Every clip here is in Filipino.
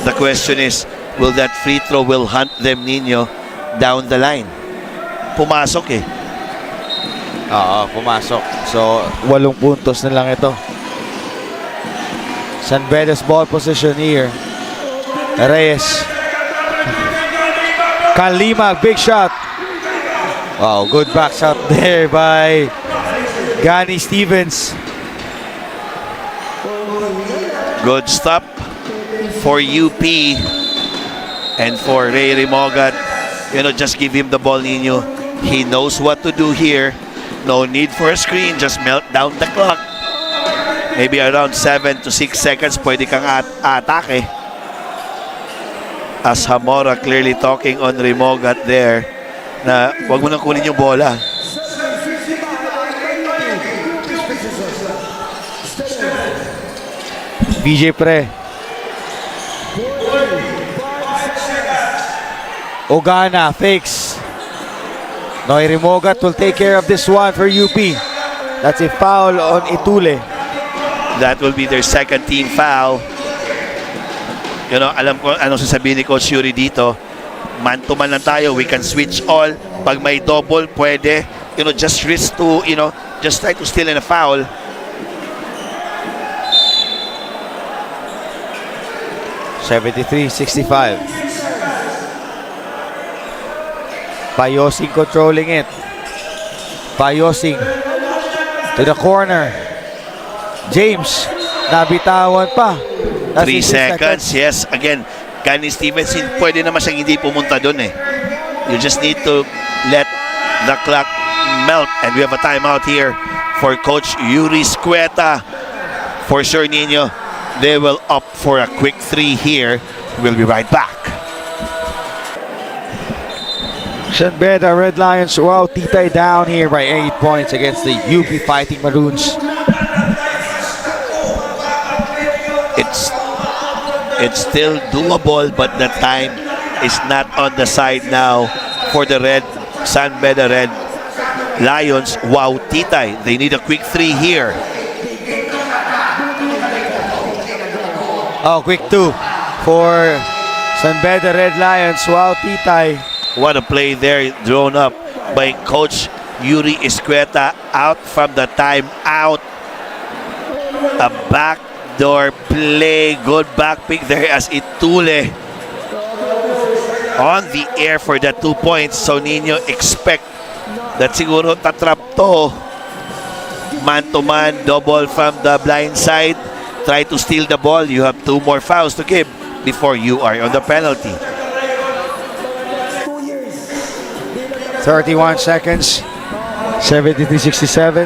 The question is, will that free throw will hunt them, Nino, down the line? Pumasok eh. Oo, pumasok. So, 8 puntos na lang ito. San Beda's ball position here. Reyes. Kalimag, big shot. Wow, good back shot there by Gani Stevens. Good stop for UP and for Ray Rimogat. You know, just give him the ball, Nino. He knows what to do here. No need for a screen. Just melt down the clock. Maybe around 7 to 6 seconds pwede kang atake. As Zamora clearly talking on Rimogat there na wag mo nang kunin yung bola. BJ Pre. Ogana fakes. Noy Rimogat will take care of this one for UP. That's a foul on Itule. That will be their second team foul. You know, alam ko anong sasabihin ni Coach Yuri dito. Man to man lang tayo. We can switch all. Pag may double, pwede. You know, just risk to, you know, just try to steal in a foul. (73-65). Payosing controlling it. Payosing to the corner. James, nabitawan pa. 3 seconds. Yes, again, Gani Stevens, pwede naman siyang hindi pumunta doon eh. You just need to let the clock melt. And we have a timeout here for Coach Yuri Squeta. For sure, Nino, they will opt for a quick 3 here. We'll be right back. San Beda Red Lions, wow, Titay down here by 8 points against the UP Fighting Maroons. It's still doable, but the time is not on the side now for the San Beda Red Lions. Wow, Titay, they need a quick 3 here. Oh, quick 2 for San Beda Red Lions. Wow, Titay. What a play there, drawn up by Coach Yuri Escueta out from the timeout. A backdoor play, good back pick there as Itule on the air for the 2 points. So Nino, expect that siguro tatrap to. Man-to-man, double from the blind side. Try to steal the ball. You have 2 more fouls to give before you are on the penalty. 31 seconds. 73-67.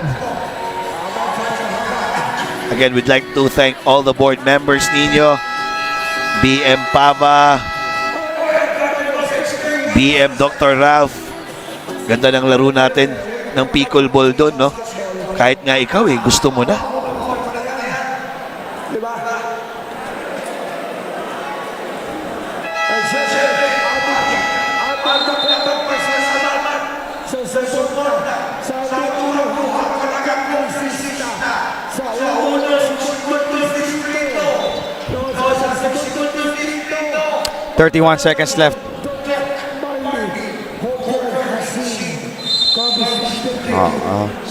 Again, we'd like to thank all the board members, Nino, BM Pava, BM Dr. Ralph. Ganda ng laro natin ng pickleball doon, no? Kahit nga ikaw gusto mo na. (31 seconds left.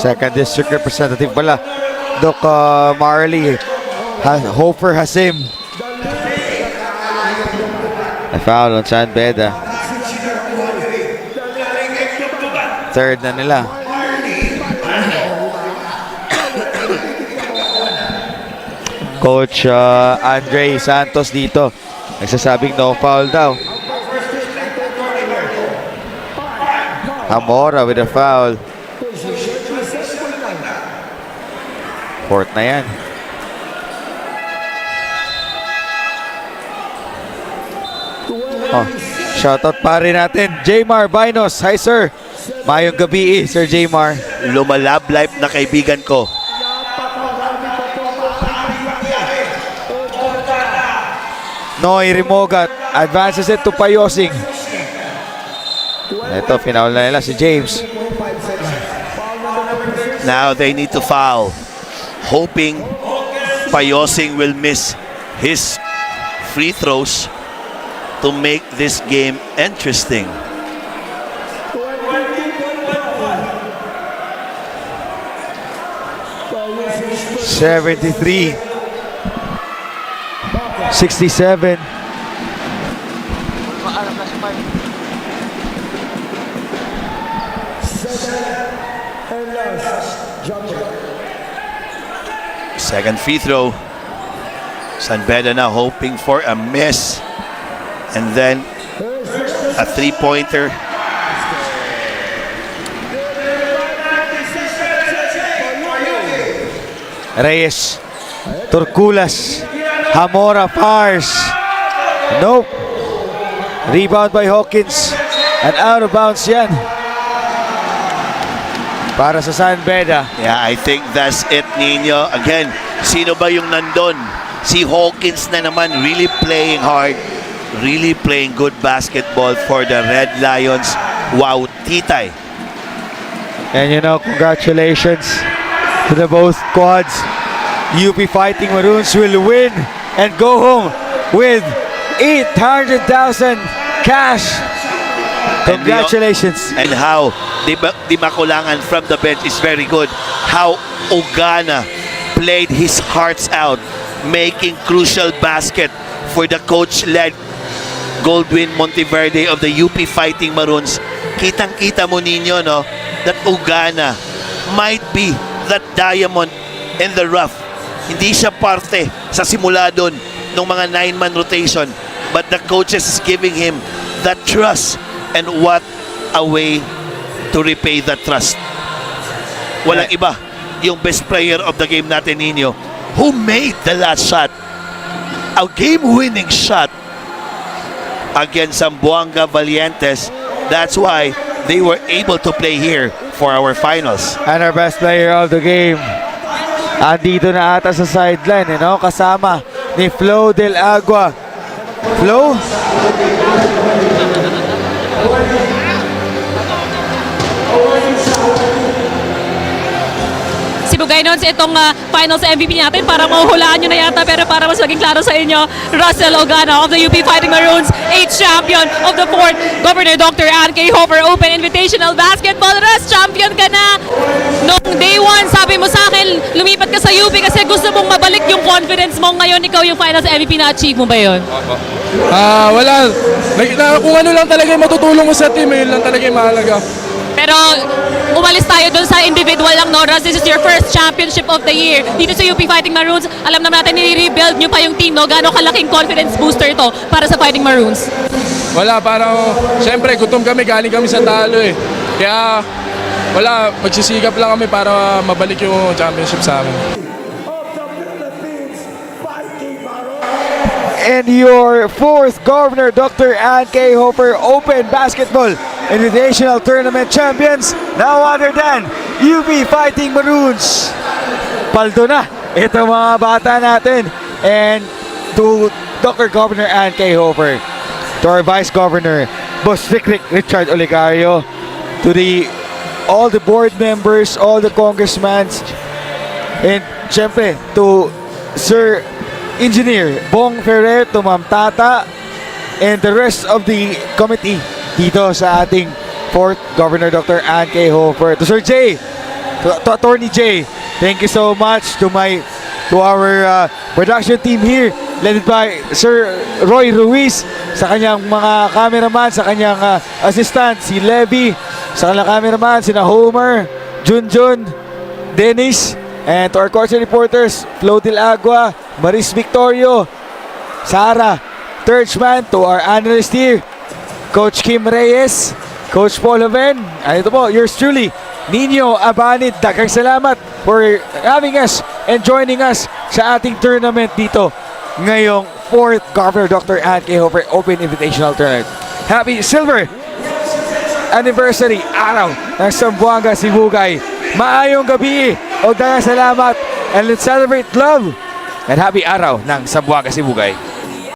Second district representative pala, Doc Marley Hofer Hasim. A foul on San Beda. Third na nila. Coach Andre Santos dito nagsasabing no foul daw. Zamora with a foul. Fourth na yan. Shoutout pa rin natin, Jmar Bainos. Hi sir. Mayong gabi Sir Jmar. Lumalab life na kaibigan ko. Noy Rimogat advances it to Payosing. Ito, final na nila si James. Now they need to foul, hoping Payosing will miss his free throws to make this game interesting. '73, 67. Second free throw. San Beda now hoping for a miss. And then a three-pointer. Reyes, Turkulas, Hamora fires. Nope. Rebound by Hawkins. And out of bounds yan. Para sa San Beda. Yeah, I think that's it, Nino. Again, sino ba yung nandun? Si Hawkins na naman, really playing hard, really playing good basketball for the Red Lions. Wow, Titay. And you know, congratulations to the both squads. UP Fighting Maroons will win and go home with 800,000 cash. Congratulations. And how Di Makulangan from the bench is very good. How Ogana played his hearts out, making crucial basket for the coach-led Goldwyn Monteverde of the UP Fighting Maroons. Kitang-kita mo ninyo, no, that Ogana might be that diamond in the rough. Hindi siya parte sa simula doon ng mga 9-man rotation, but the coaches is giving him that trust, and what a way to repay that trust. Walang iba, yung best player of the game natin, Nino, who made the last shot, a game-winning shot against Zamboanga Valientes. That's why they were able to play here for our finals. And our best player of the game, andito na ata sa sideline, you know, kasama ni Flo Del Agua. Flo? Si Bugay Nones, itong finals MVP natin, para mahuhulaan nyo na yata, pero para mas maging klaro sa inyo, Russell Ogana of the UP Fighting Maroons, 8th champion of the 4th Governor Dr. Ann K. Hofer Open Invitational Basketball. Russ, champion ka na! Noong day 1, sabi mo sa akin, lumipat ka sa UP kasi gusto mong mabalik yung confidence mo. Ngayon, ikaw yung finals MVP, na-achieve mo ba yun? Wala. Kung ano lang talaga yung matutulong mo sa team, yun lang talaga yung mahalaga. Pero umalis tayo dun sa individual lang, no? Russ, this is your first championship of the year. Dito sa UP Fighting Maroons, alam naman natin, nire-rebuild nyo pa yung team, no? Gano'ng kalaking confidence booster ito para sa Fighting Maroons? Wala, parang, siyempre, gutom kami, galing kami sa talo eh. Kaya, wala, magsisigap lang kami para mabalik yung championship sa amin. And your 4th Governor Dr. Ann K. Hofer Open Basketball Invitational Tournament champions, no other than UP Fighting Maroons. Paldo na ito mga bata natin. And to Dr. Governor Ann K. Hofer, to our Vice Governor Boss Richard Oligario, to all the board members, all the congressmen, and syempre to Sir Engineer Bong Ferrer, to Ma'am Tata, and the rest of the committee dito sa ating 4th Governor Dr. Ann K. Hofer. To Sir Jay, to Attorney Jay, thank you so much. To our production team here, led by Sir Roy Ruiz, sa kanyang mga cameraman, sa kanyang assistant, si Levy, sa kanyang cameraman, sina Homer, Junjun, Dennis, and to our coach reporters, Flo Del Agua, Maris Victorio, Sarah Thirchman, to our analyst here, Coach Kim Reyes, Coach Paul Hoven, and ito po, yours truly, Nino Abanid. Daghang salamat for having us and joining us sa ating tournament dito ngayong 4th Governor Dr. Ann K. Hofer Open Invitational Tournament. Happy Silver Anniversary Araw ng Zamboanga Sibugay. Maayong gabi o daghang salamat, and let's celebrate love and happy araw ng Zamboanga Sibugay.